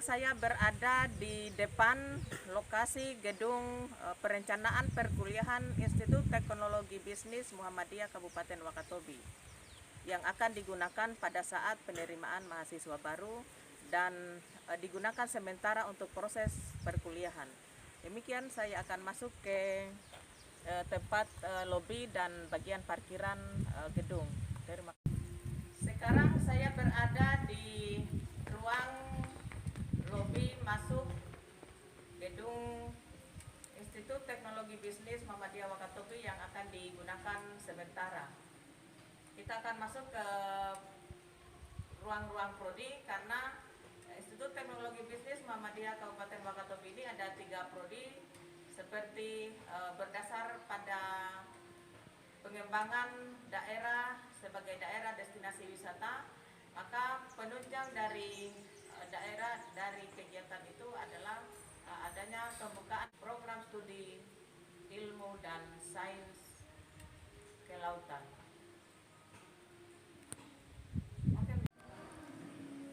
saya berada di depan lokasi gedung perencanaan perkuliahan Institut Teknologi Bisnis Muhammadiyah Kabupaten Wakatobi yang akan digunakan pada saat penerimaan mahasiswa baru dan digunakan sementara untuk proses perkuliahan. Demikian saya akan masuk ke tempat lobi dan bagian parkiran gedung. Terima kasih. Sekarang saya berada di ruang lobi masuk gedung Institut Teknologi Bisnis Muhammadiyah Wakatobi yang akan digunakan sementara. Kita akan masuk ke ruang-ruang prodi karena Institut Teknologi Bisnis Muhammadiyah Kabupaten Wakatobi ini ada 3 prodi seperti berdasar pada pengembangan daerah sebagai daerah destinasi wisata, maka penunjang dari daerah dari kegiatan itu adalah adanya pembukaan program studi ilmu dan sains kelautan.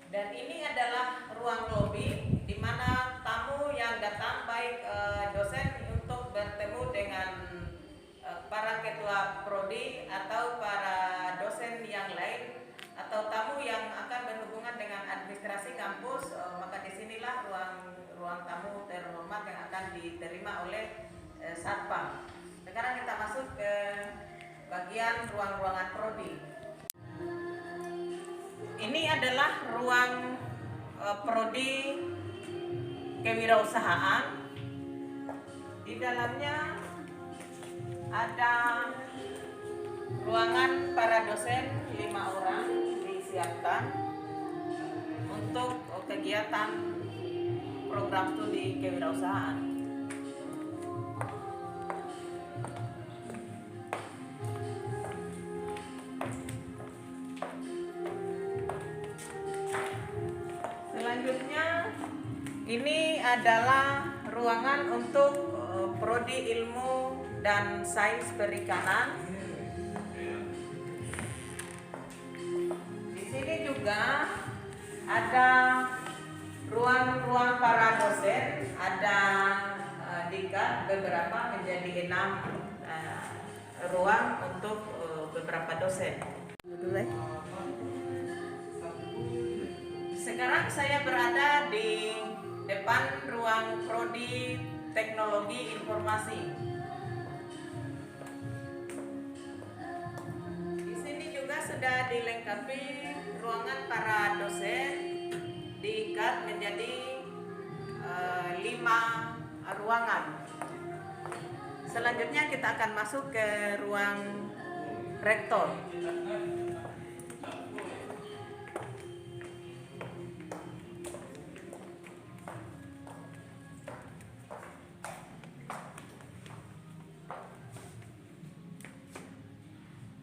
Dan ini adalah ruang lobi di mana tamu yang datang baik dosen untuk bertemu dengan para ketua prodi atau para dosen yang lain atau tamu yang akan berhubungan dengan administrasi kampus, maka disinilah ruang tamu terhormat yang akan diterima oleh Satpam. Sekarang kita masuk ke bagian ruang-ruangan prodi. Ini adalah ruang prodi kewirausahaan. Di dalamnya ada ruangan para dosen 5 orang disiapkan untuk kegiatan program studi kewirausahaan. Selanjutnya ini adalah ruangan untuk prodi ilmu dan sains perikanan. Di sini juga ada ruang-ruang para dosen, ada dikat beberapa menjadi 6 ruang untuk beberapa dosen. Sekarang saya berada di depan ruang prodi teknologi informasi. Di sini juga sudah dilengkapi ruangan para dosen, diikat menjadi 5 ruangan. Selanjutnya kita akan masuk ke ruang rektor.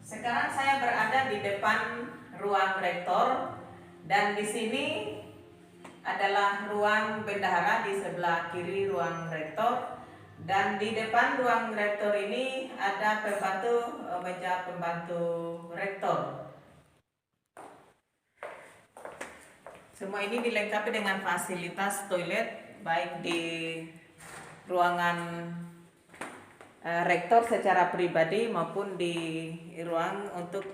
Sekarang saya berada di depan ruang rektor dan di sini adalah ruang bendahara di sebelah kiri ruang rektor, dan di depan ruang rektor ini ada meja pembantu rektor. Semua ini dilengkapi dengan fasilitas toilet baik di ruangan rektor secara pribadi maupun di ruang untuk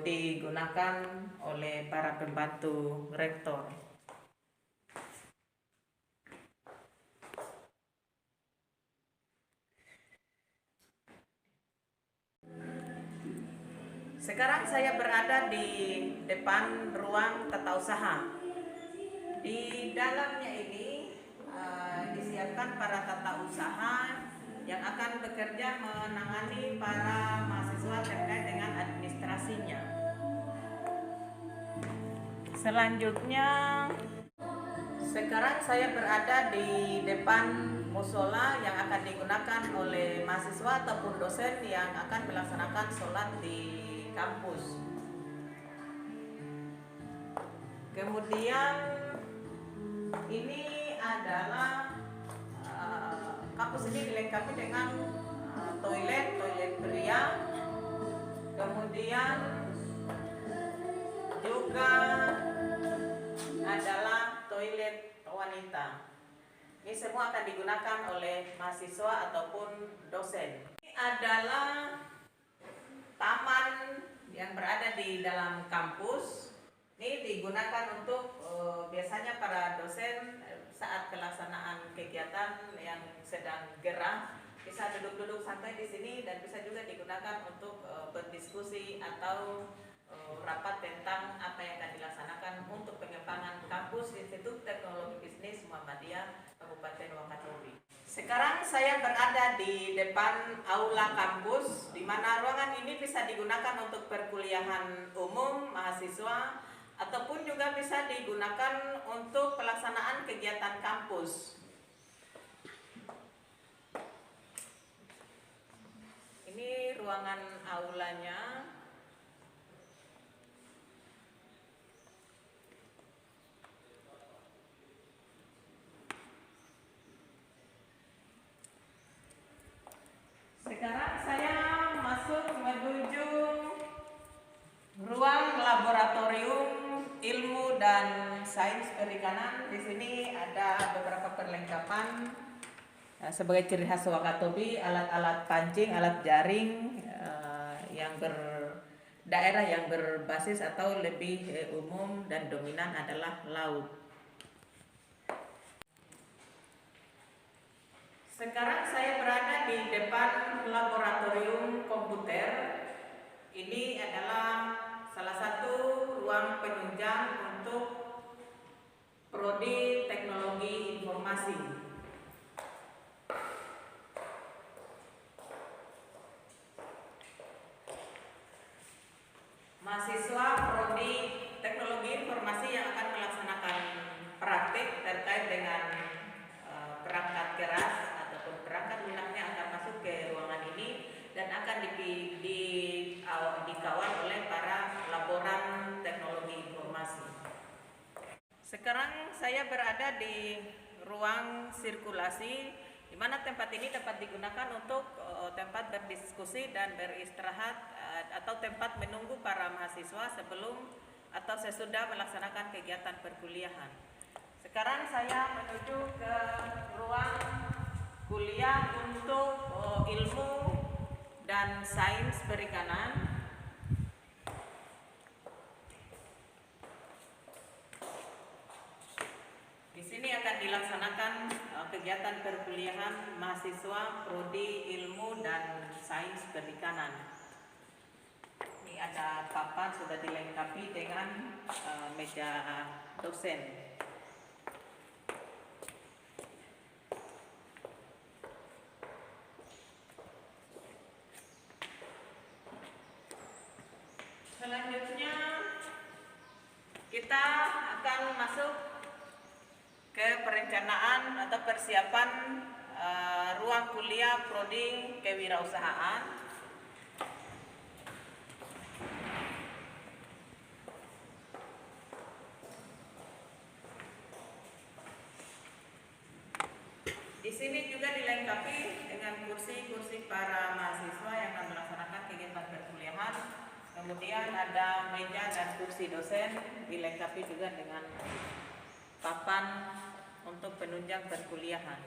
digunakan oleh para pembantu rektor. Sekarang saya berada di depan ruang tata usaha. Di dalamnya ini disiapkan para tata usaha yang akan bekerja menangani para mahasiswa terkait dengan administrasinya. Selanjutnya, sekarang saya berada di depan musola yang akan digunakan oleh mahasiswa ataupun dosen yang akan melaksanakan sholat di kampus. Kemudian ini adalah kampus ini dilengkapi dengan toilet pria, kemudian juga adalah toilet wanita. wanita. Ini semua akan digunakan oleh mahasiswa ataupun dosen. Ini adalah taman yang berada di dalam kampus. Ini digunakan untuk biasanya para dosen saat pelaksanaan kegiatan yang sedang gerah bisa duduk-duduk santai di sini, dan bisa juga digunakan untuk berdiskusi atau rapat tentang apa yang akan dilaksanakan untuk pengembangan kampus Institut Teknologi Bisnis Muhammadiyah Kabupaten Wakatobi. Sekarang saya berada di depan aula kampus, di mana ruangan ini bisa digunakan untuk perkuliahan umum mahasiswa ataupun juga bisa digunakan untuk pelaksanaan kegiatan kampus. Ini ruangan aulanya. Sekarang saya masuk menuju ruang laboratorium ilmu dan sains perikanan. Di sini ada beberapa perlengkapan sebagai ciri khas Wakatobi, alat-alat pancing, alat jaring yang daerah yang berbasis atau lebih umum dan dominan adalah laut. Sekarang saya berada di depan laboratorium komputer. Ini adalah salah satu ruang penunjang untuk prodi teknologi informasi. Mahasiswa prodi teknologi informasi yang akan melaksanakan praktik terkait dengan perangkat keras ataupun perangkat lunaknya akan masuk ke ruangan ini dan akan dikawal oleh para laboran teknologi informasi. Sekarang saya berada di ruang sirkulasi, di mana tempat ini dapat digunakan untuk tempat berdiskusi dan beristirahat atau tempat menunggu para mahasiswa sebelum atau sesudah melaksanakan kegiatan perkuliahan. Sekarang saya menuju ke ruang kuliah untuk ilmu dan sains perikanan. Di sini akan dilaksanakan kegiatan perkuliahan mahasiswa prodi ilmu dan sains perikanan. Ini ada papan sudah dilengkapi dengan meja dosen. Selanjutnya kita akan masuk ke perencanaan atau persiapan ruang kuliah prodi kewirausahaan. Di sini juga dilengkapi dengan kursi-kursi para mahasiswa yang akan melaksanakan kegiatan perkuliahan. Kemudian ada meja dan kursi dosen, dilengkapi juga dengan papan untuk penunjang perkuliahan.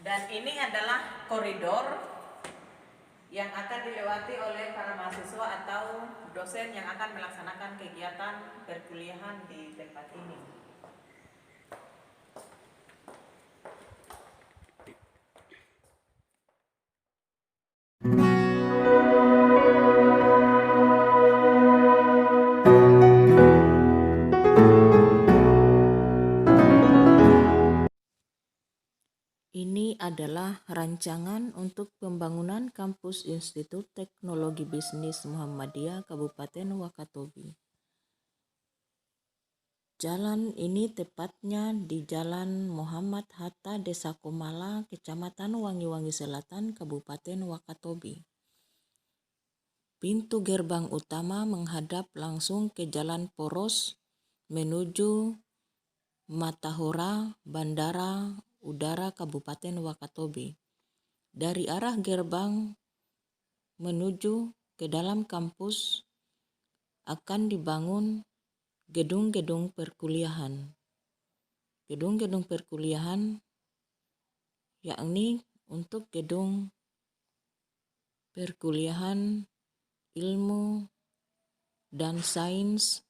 Dan ini adalah koridor yang akan dilewati oleh para mahasiswa atau dosen yang akan melaksanakan kegiatan perkuliahan di tempat ini. Ini adalah rancangan untuk pembangunan kampus Institut Teknologi Bisnis Muhammadiyah Kabupaten Wakatobi. Jalan ini tepatnya di Jalan Muhammad Hatta, Desa Komala, Kecamatan Wangi-Wangi Selatan, Kabupaten Wakatobi. Pintu gerbang utama menghadap langsung ke Jalan Poros menuju Matahora, Bandara Udara Kabupaten Wakatobi. Dari arah gerbang menuju ke dalam kampus akan dibangun gedung-gedung perkuliahan. Gedung-gedung perkuliahan yakni untuk gedung perkuliahan ilmu dan sains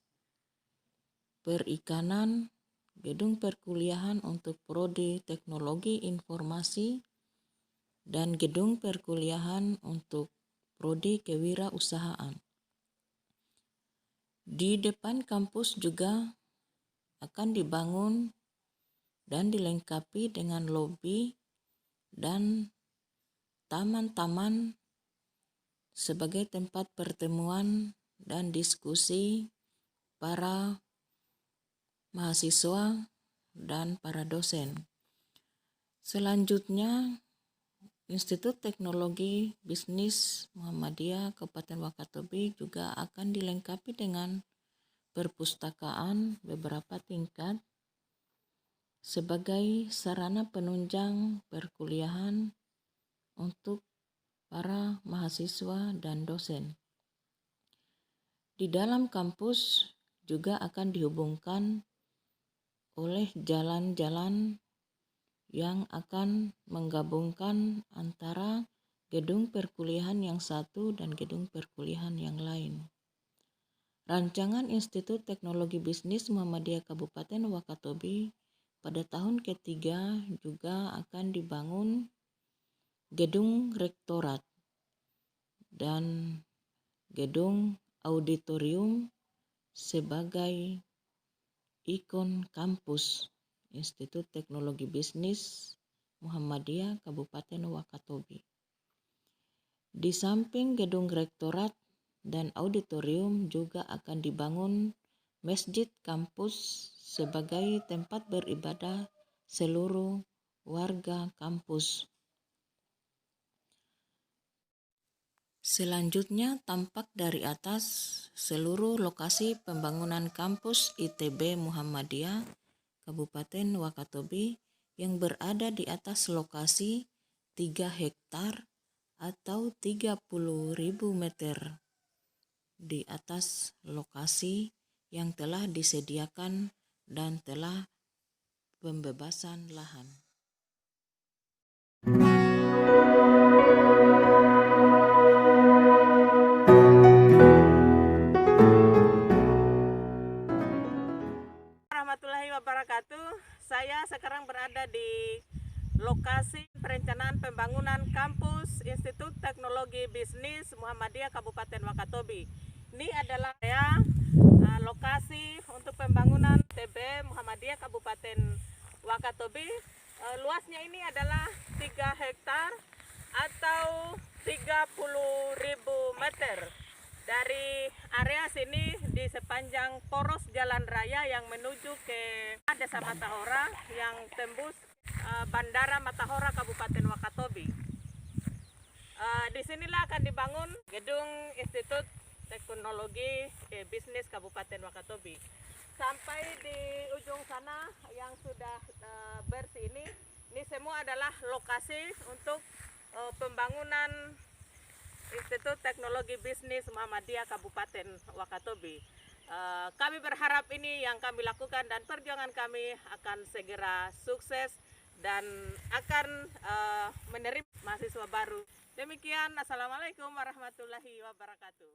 perikanan, gedung perkuliahan untuk prodi teknologi informasi, dan gedung perkuliahan untuk prodi kewirausahaan. Di depan kampus juga akan dibangun dan dilengkapi dengan lobi dan taman-taman sebagai tempat pertemuan dan diskusi para mahasiswa dan para dosen. Selanjutnya, Institut Teknologi Bisnis Muhammadiyah Kabupaten Wakatobi juga akan dilengkapi dengan perpustakaan beberapa tingkat sebagai sarana penunjang perkuliahan untuk para mahasiswa dan dosen. Di dalam kampus juga akan dihubungkan oleh jalan-jalan yang akan menggabungkan antara gedung perkuliahan yang satu dan gedung perkuliahan yang lain. Rancangan Institut Teknologi Bisnis Muhammadiyah Kabupaten Wakatobi pada tahun ketiga juga akan dibangun gedung rektorat dan gedung auditorium sebagai ikon kampus Institut Teknologi Bisnis Muhammadiyah Kabupaten Wakatobi. Di samping gedung rektorat dan auditorium juga akan dibangun masjid kampus sebagai tempat beribadah seluruh warga kampus. Selanjutnya, tampak dari atas seluruh lokasi pembangunan kampus ITB Muhammadiyah Kabupaten Wakatobi yang berada di atas lokasi 3 hektar atau 30.000 meter di atas lokasi yang telah disediakan dan telah pembebasan lahan. Warahmatullahi wabarakatuh. Saya sekarang berada di lokasi perencanaan pembangunan kampus Institut Teknologi Bisnis Muhammadiyah Kabupaten Wakatobi. Ini adalah lokasi untuk pembangunan TB Muhammadiyah Kabupaten Wakatobi. Luasnya ini adalah 3 hektar atau 30.000 meter. Dari area sini di sepanjang poros jalan raya yang menuju ke Desa Matahora yang tembus Bandara Matahora Kabupaten Wakatobi. Disinilah akan dibangun gedung Institut Teknologi Bisnis Kabupaten Wakatobi. Sampai di ujung sana yang sudah bersih ini semua adalah lokasi untuk pembangunan Institut Teknologi Bisnis Muhammadiyah Kabupaten Wakatobi. Kami berharap ini yang kami lakukan dan perjuangan kami akan segera sukses dan akan menerima mahasiswa baru. Demikian, Assalamualaikum warahmatullahi wabarakatuh.